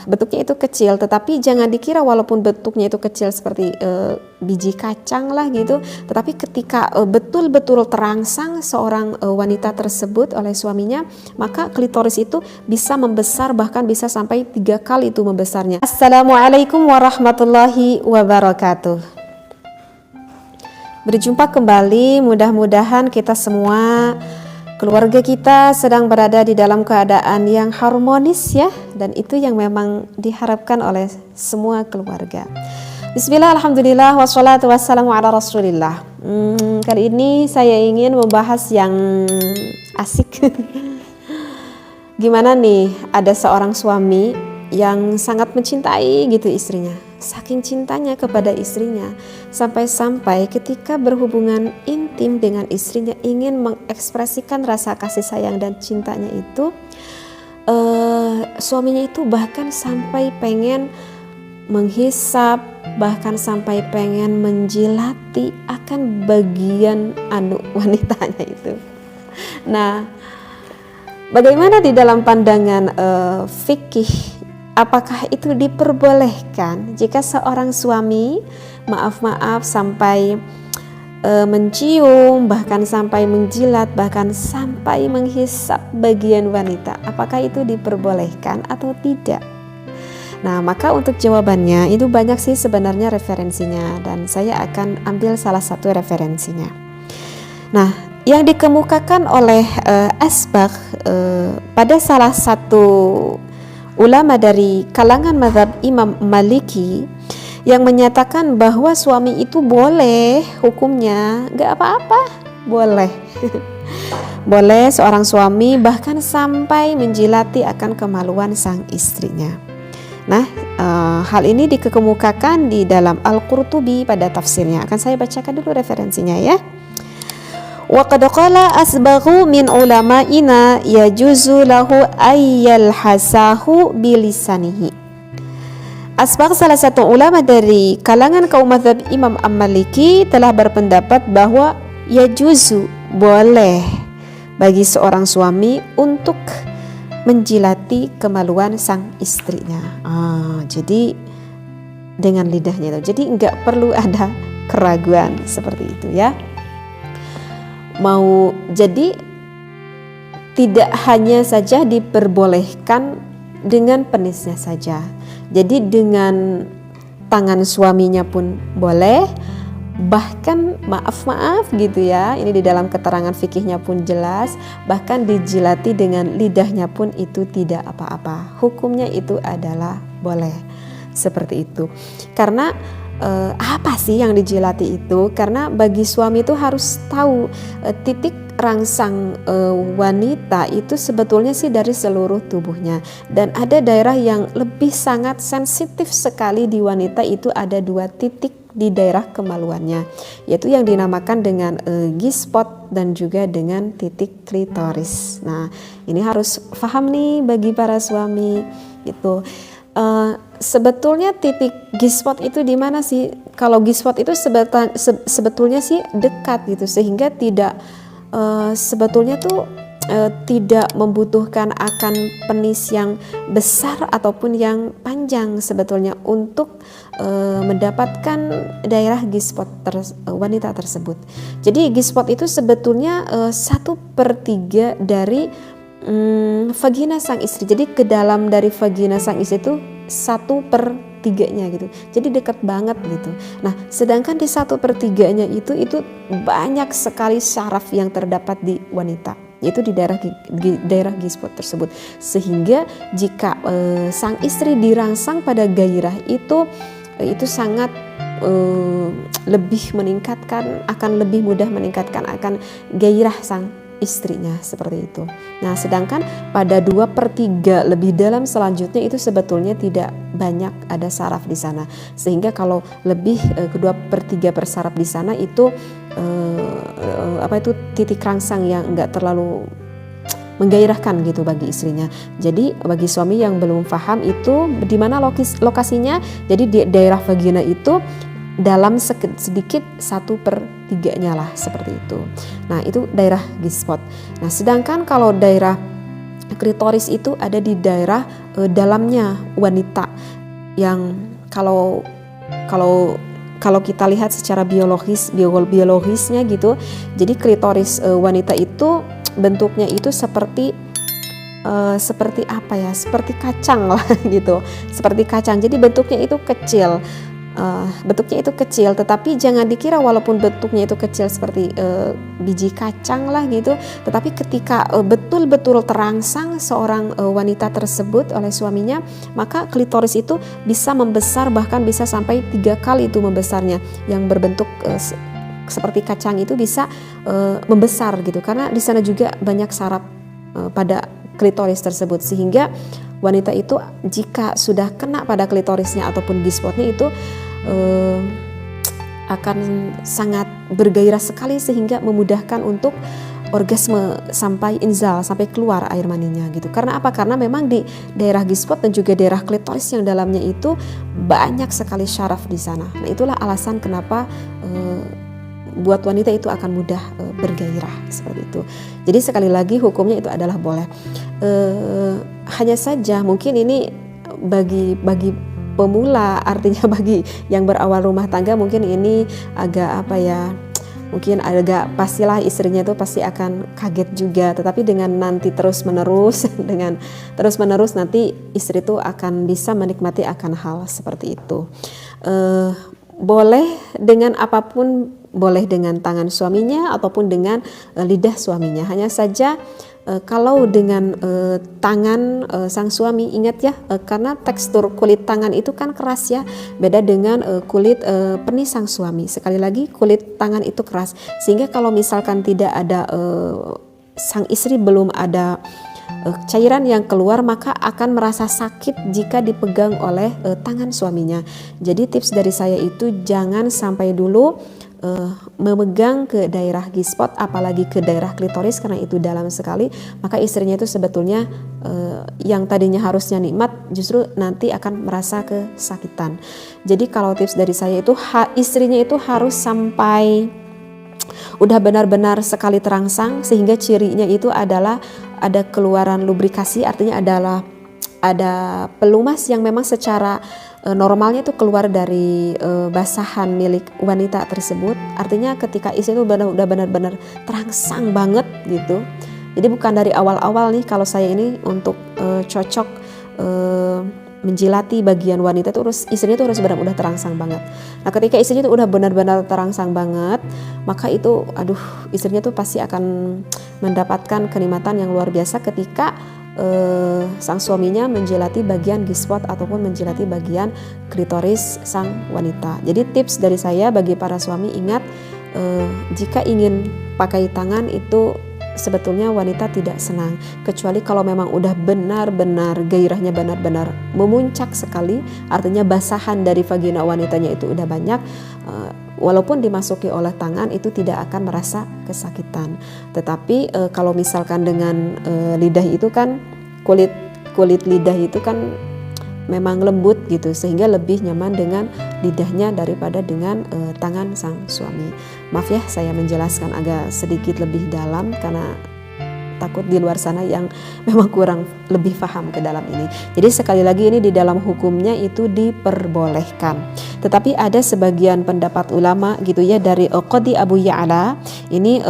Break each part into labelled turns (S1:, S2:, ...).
S1: bentuknya itu kecil, tetapi jangan dikira walaupun bentuknya itu kecil seperti biji kacang lah gitu, tetapi ketika betul-betul terangsang seorang wanita tersebut oleh suaminya, maka klitoris itu bisa membesar, bahkan bisa sampai 3 kali itu membesarnya. Assalamualaikum warahmatullahi wabarakatuh. Berjumpa kembali, mudah-mudahan kita semua, keluarga kita sedang berada di dalam keadaan yang harmonis ya, dan itu yang memang diharapkan oleh semua keluarga. Bismillah, alhamdulillah, wassalatu wassalamu ala rasulillah. Kali ini saya ingin membahas yang asik. Gimana nih, ada seorang suami yang sangat mencintai gitu istrinya, saking cintanya kepada istrinya, sampai-sampai ketika berhubungan intim dengan istrinya ingin mengekspresikan rasa kasih sayang dan cintanya itu, suaminya itu bahkan sampai pengen menghisap, bahkan sampai pengen menjilati akan bagian wanitanya itu. Nah, bagaimana di dalam pandangan fikih? Apakah itu diperbolehkan jika seorang suami maaf sampai mencium, bahkan sampai menjilat, bahkan sampai menghisap bagian wanita? Apakah itu diperbolehkan atau tidak? Nah, maka untuk jawabannya itu banyak sih sebenarnya referensinya, dan saya akan ambil salah satu referensinya. Nah, yang dikemukakan oleh Asbagh pada salah satu ulama dari kalangan mazhab Imam Maliki yang menyatakan bahwa suami itu boleh, hukumnya gak apa-apa, boleh. Boleh seorang suami bahkan sampai menjilati akan kemaluan sang istrinya. Nah, hal ini dikemukakan di dalam Al-Qurtubi pada tafsirnya. Akan saya bacakan dulu referensinya ya. Wa qad qala asbaghu min ulama'ina yajuzu lahu ayyal hasahu bilisanihi. Asbagh, salah satu ulama dari kalangan kaum mazhab Imam Maliki, telah berpendapat bahwa yajuzu, boleh bagi seorang suami untuk menjilati kemaluan sang istrinya. Jadi dengan lidahnya itu. Jadi enggak perlu ada keraguan seperti itu ya. Jadi tidak hanya saja diperbolehkan dengan penisnya saja. Jadi dengan tangan suaminya pun boleh, bahkan maaf gitu ya, ini di dalam keterangan fikihnya pun jelas, bahkan dijilati dengan lidahnya pun itu tidak apa-apa. Hukumnya itu adalah boleh seperti itu. Karena apa sih yang dijilati itu? Karena bagi suami itu harus tahu titik rangsang wanita itu sebetulnya sih dari seluruh tubuhnya, dan ada daerah yang lebih sangat sensitif sekali di wanita itu, ada 2 titik di daerah kemaluannya, yaitu yang dinamakan dengan G-spot dan juga dengan titik klitoris. Nah, ini harus paham nih bagi para suami itu. Sebetulnya titik G-spot itu di mana sih? Kalau G-spot itu sebetulnya sih dekat gitu, sehingga tidak sebetulnya tuh tidak membutuhkan akan penis yang besar ataupun yang panjang sebetulnya untuk mendapatkan daerah G-spot wanita tersebut. Jadi G-spot itu sebetulnya 1/3 dari vagina sang istri. Jadi ke dalam dari vagina sang istri itu 1/3-nya gitu. Jadi dekat banget gitu. Nah, sedangkan di 1/3-nya itu banyak sekali syaraf yang terdapat di wanita, yaitu di daerah G-spot tersebut. Sehingga jika sang istri dirangsang pada gairah itu sangat lebih meningkatkan, akan lebih mudah meningkatkan akan gairah sang istrinya seperti itu. Nah, sedangkan pada 2/3 lebih dalam selanjutnya itu sebetulnya tidak banyak ada saraf di sana, sehingga kalau lebih ke 2/3 bersaraf di sana itu titik rangsang yang enggak terlalu menggairahkan gitu bagi istrinya. Jadi bagi suami yang belum paham itu di mana lokasinya, jadi di daerah vagina itu dalam sedikit 1/3-nya lah seperti itu. Nah, itu daerah G-spot. Nah, sedangkan kalau daerah klitoris itu ada di daerah dalamnya wanita, yang kalau kita lihat secara biologisnya gitu. Jadi klitoris wanita itu bentuknya itu seperti apa ya, seperti kacang lah gitu, seperti kacang. Jadi bentuknya itu kecil. Tetapi jangan dikira walaupun bentuknya itu kecil seperti biji kacang lah gitu, tetapi ketika betul-betul terangsang seorang wanita tersebut oleh suaminya, maka klitoris itu bisa membesar, bahkan bisa sampai 3 kali itu membesarnya. Yang berbentuk seperti kacang itu bisa membesar gitu, karena di sana juga banyak saraf pada klitoris tersebut, sehingga wanita itu jika sudah kena pada klitorisnya ataupun G-spotnya itu akan sangat bergairah sekali, sehingga memudahkan untuk orgasme sampai inzal, sampai keluar air maninya gitu. Karena apa? Karena memang di daerah G-spot dan juga daerah klitoris yang dalamnya itu banyak sekali syaraf di sana. Nah, itulah alasan kenapa buat wanita itu akan mudah bergairah seperti itu. Jadi sekali lagi hukumnya itu adalah boleh. Hanya saja mungkin ini bagi pemula, artinya bagi yang berawal rumah tangga mungkin ini agak mungkin agak, pastilah istrinya itu pasti akan kaget juga. Tetapi dengan nanti terus menerus nanti istri itu akan bisa menikmati akan hal seperti itu. Boleh dengan apapun, boleh dengan tangan suaminya ataupun dengan lidah suaminya. Hanya saja kalau dengan tangan sang suami, ingat ya, karena tekstur kulit tangan itu kan keras ya, beda dengan kulit penis sang suami. Sekali lagi, kulit tangan itu keras, sehingga kalau misalkan tidak ada sang istri belum ada cairan yang keluar, maka akan merasa sakit jika dipegang oleh tangan suaminya. Jadi tips dari saya itu jangan sampai dulu memegang ke daerah G-spot, apalagi ke daerah klitoris, karena itu dalam sekali. Maka istrinya itu sebetulnya yang tadinya harusnya nikmat, justru nanti akan merasa kesakitan. Jadi kalau tips dari saya itu istrinya itu harus sampai udah benar-benar sekali terangsang, sehingga cirinya itu adalah ada keluaran lubrikasi, artinya adalah ada pelumas yang memang secara normalnya itu keluar dari basahan milik wanita tersebut. Artinya ketika istri itu udah benar-benar terangsang banget gitu. Jadi bukan dari awal-awal nih, kalau saya ini untuk cocok menjilati bagian wanita itu istrinya itu harus benar-benar udah terangsang banget. Nah, ketika istrinya itu udah benar-benar terangsang banget, maka itu istrinya tuh pasti akan mendapatkan kenikmatan yang luar biasa ketika sang suaminya menjilati bagian G-spot ataupun menjilati bagian klitoris sang wanita. Jadi tips dari saya bagi para suami, ingat, jika ingin pakai tangan itu sebetulnya wanita tidak senang, kecuali kalau memang udah benar-benar gairahnya benar-benar memuncak sekali, artinya basahan dari vagina wanitanya itu udah banyak. Walaupun dimasuki oleh tangan itu tidak akan merasa kesakitan. Tetapi kalau misalkan dengan lidah itu kan kulit lidah itu kan memang lembut gitu, sehingga lebih nyaman dengan lidahnya daripada dengan tangan sang suami. Maaf ya, saya menjelaskan agak sedikit lebih dalam karena takut di luar sana yang memang kurang lebih paham ke dalam ini. Jadi sekali lagi ini di dalam hukumnya itu diperbolehkan. Tetapi ada sebagian pendapat ulama gitu ya, dari Qadi Abu Ya'la, ini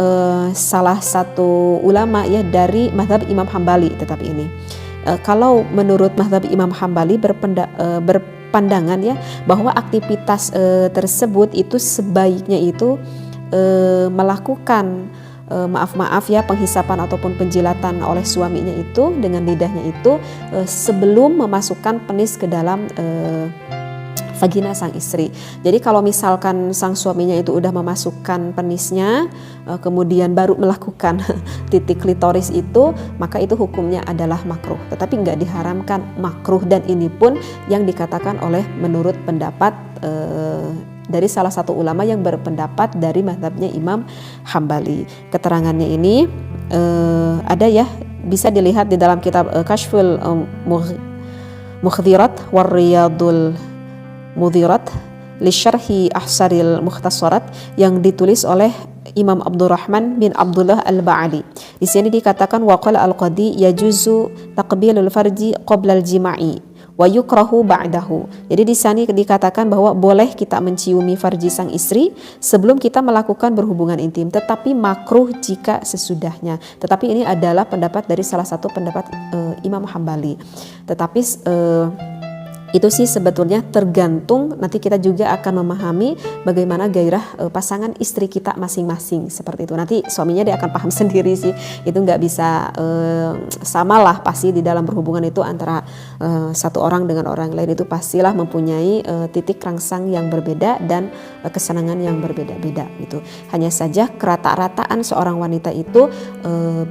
S1: salah satu ulama ya dari mazhab Imam Hambali. Tetapi ini kalau menurut mazhab Imam Hambali berpandangan ya bahwa aktivitas tersebut itu sebaiknya itu melakukan penghisapan ataupun penjilatan oleh suaminya itu dengan lidahnya itu sebelum memasukkan penis ke dalam vagina sang istri. Jadi kalau misalkan sang suaminya itu udah memasukkan penisnya, kemudian baru melakukan titik klitoris itu, maka itu hukumnya adalah makruh. Tetapi nggak diharamkan makruh, dan ini pun yang dikatakan oleh menurut pendapat dari salah satu ulama yang berpendapat dari mazhabnya Imam Hambali. Keterangannya ini ada ya, bisa dilihat di dalam kitab Kashful Mukhdirat war Riyadul Mudhirat li Syarhi Ahsaril Mukhtasarat yang ditulis oleh Imam Abdurrahman bin Abdullah Al-Ba'ali. Di sini dikatakan waqala al-qadi yajuzu taqbilul farji qabla al-jima'i wa yukrahu ba'dahu. Jadi di sini dikatakan bahwa boleh kita menciumi farji sang istri sebelum kita melakukan berhubungan intim, tetapi makruh jika sesudahnya. Tetapi ini adalah pendapat dari salah satu pendapat Imam Hambali. Tetapi itu sih sebetulnya tergantung, nanti kita juga akan memahami bagaimana gairah pasangan istri kita masing-masing seperti itu. Nanti suaminya dia akan paham sendiri sih, itu nggak bisa samalah pasti di dalam berhubungan itu antara satu orang dengan orang lain, itu pastilah mempunyai titik rangsang yang berbeda dan kesenangan yang berbeda-beda gitu. Hanya saja kerata-rataan seorang wanita itu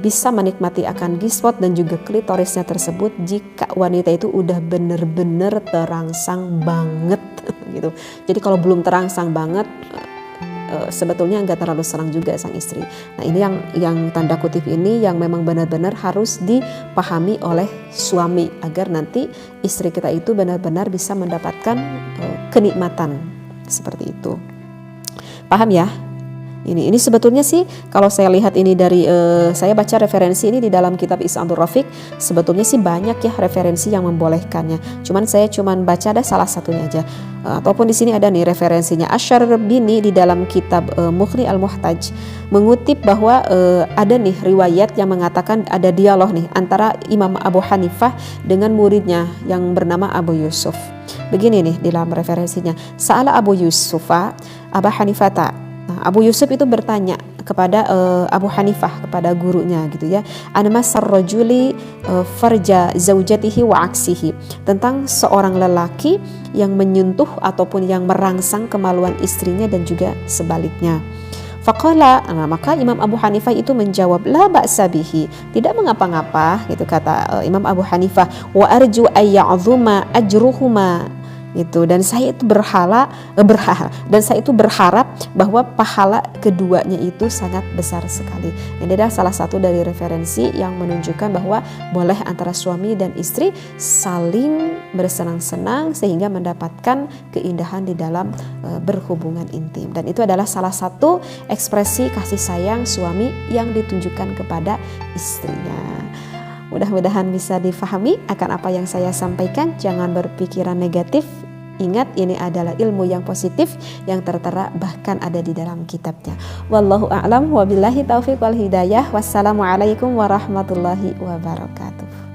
S1: bisa menikmati akan G-spot dan juga klitorisnya tersebut jika wanita itu udah bener-bener terangsang banget gitu. Jadi kalau belum terangsang banget sebetulnya nggak terlalu senang juga sang istri. Nah ini yang tanda kutip ini yang memang benar-benar harus dipahami oleh suami agar nanti istri kita itu benar-benar bisa mendapatkan kenikmatan seperti itu. Paham ya? Ini sebetulnya sih kalau saya lihat ini dari saya baca referensi ini di dalam kitab Is'adur Rafiq, sebetulnya sih banyak ya referensi yang membolehkannya. Saya baca ada salah satunya aja. Ataupun di sini ada nih referensinya. Asy-Syarbini di dalam kitab Mughni Al-Muhtaj mengutip bahwa ada nih riwayat yang mengatakan ada dialog nih antara Imam Abu Hanifah dengan muridnya yang bernama Abu Yusuf. Begini nih di dalam referensinya. Sa'ala Abu Yusufa Abu Hanifata. Nah, Abu Yusuf itu bertanya kepada Abu Hanifah, kepada gurunya gitu ya, anmasar rajuli farja zaujatihi wa aksihi, tentang seorang lelaki yang menyentuh ataupun yang merangsang kemaluan istrinya dan juga sebaliknya. Faqala, maka Imam Abu Hanifah itu menjawab, la ba'sa bihi, tidak mengapa-ngapa gitu kata Imam Abu Hanifah, wa arju ayya'zuma ajruhuma, itu, dan saya itu berharap bahwa pahala keduanya itu sangat besar sekali. Ini adalah salah satu dari referensi yang menunjukkan bahwa boleh antara suami dan istri saling bersenang-senang sehingga mendapatkan keindahan di dalam berhubungan intim, dan itu adalah salah satu ekspresi kasih sayang suami yang ditunjukkan kepada istrinya. Mudah-mudahan bisa difahami akan apa yang saya sampaikan. Jangan berpikiran negatif. Ingat, ini adalah ilmu yang positif yang tertera bahkan ada di dalam kitabnya. Wallahu a'lam wa billahi taufiq wal hidayah. Wassalamualaikum warahmatullahi wabarakatuh.